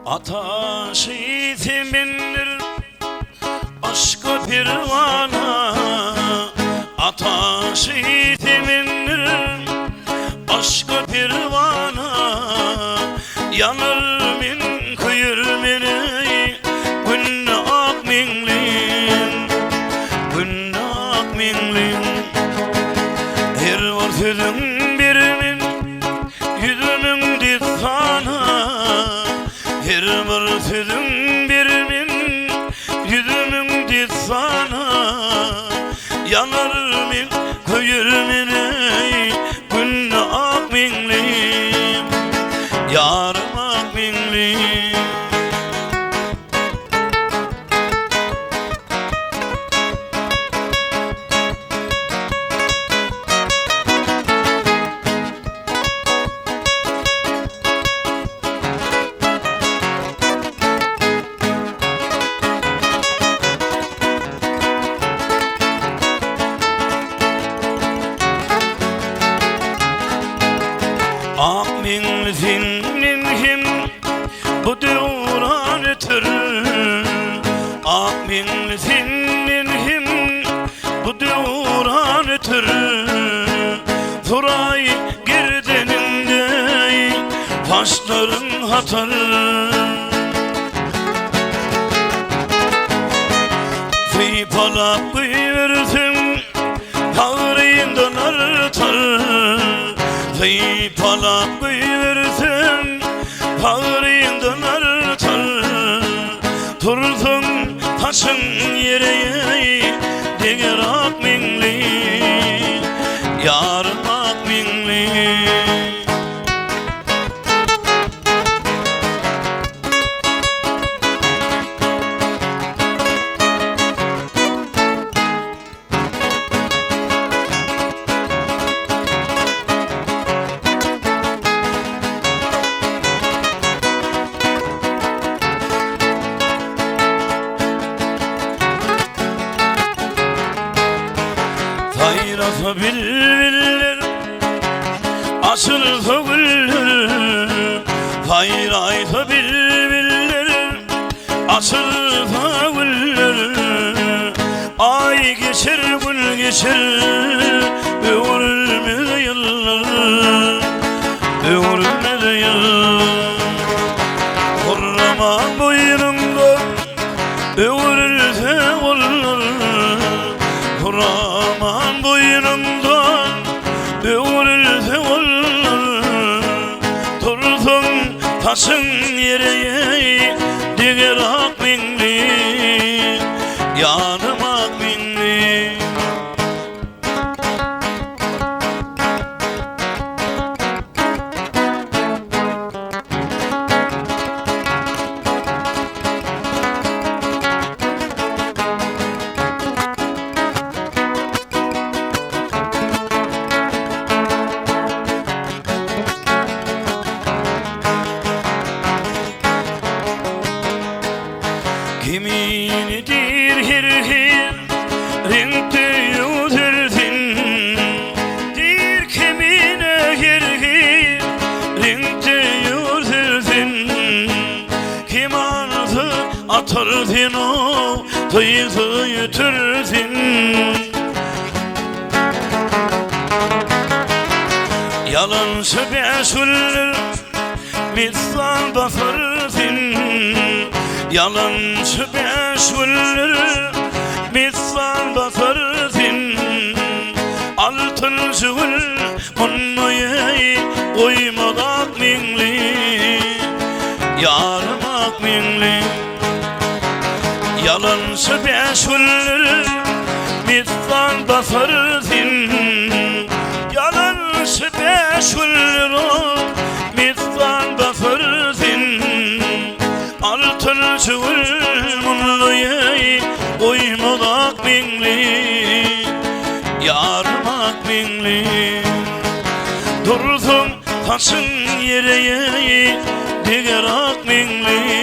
Ataşı itimindir aşkı pirvana, ataşı itimindir aşkı pirvana. Yanır min kıyır mini günne ak minlin, günne ak minlin. Her var sözün birimin yüzümün dizana, her var sözün birimin yüzümün dizana. Yanar min kıyır mini günne ak minlin, yarım ak minlin. Ak minlinin him bu devran etir, ak minlinin him bu devran etir. Turay girdeninde taşların hatarı, fıypalak buyursun ağrıyından artar, fıypalak buyursun ağrıyından artar. Turdun taşın yere diğer ak minli, yarım ak minli. Hayrata bilbilir açılsa güller, hayrata bilbilir açılsa güller. Ay geçer gün geçer ömrümde yıllar, ömrümde yıllar. Kurraman boynumda ömrümde olur, Kurraman boynumdan öğrülse olur. Turdun taşın yere diğer ak minli, yanım ak minli. Kiminidir her renkte yüzürdün, dir kimine her renkte yüzürdün. Kim anası atardın o tıyızı yütürdün. Yalan söbeşüller mislan basardın, yalan söbeşüller mislan basardın. Altın şıgıl onnoya koymadak minli, yarım ak minli. Yalan söbeşüller mislan basardın, yalan söbeşüller mislan basardın. Altın şıgıl onnoya koymadak minli, yarım ak minli. Durdum taşın yere diğer ak minli,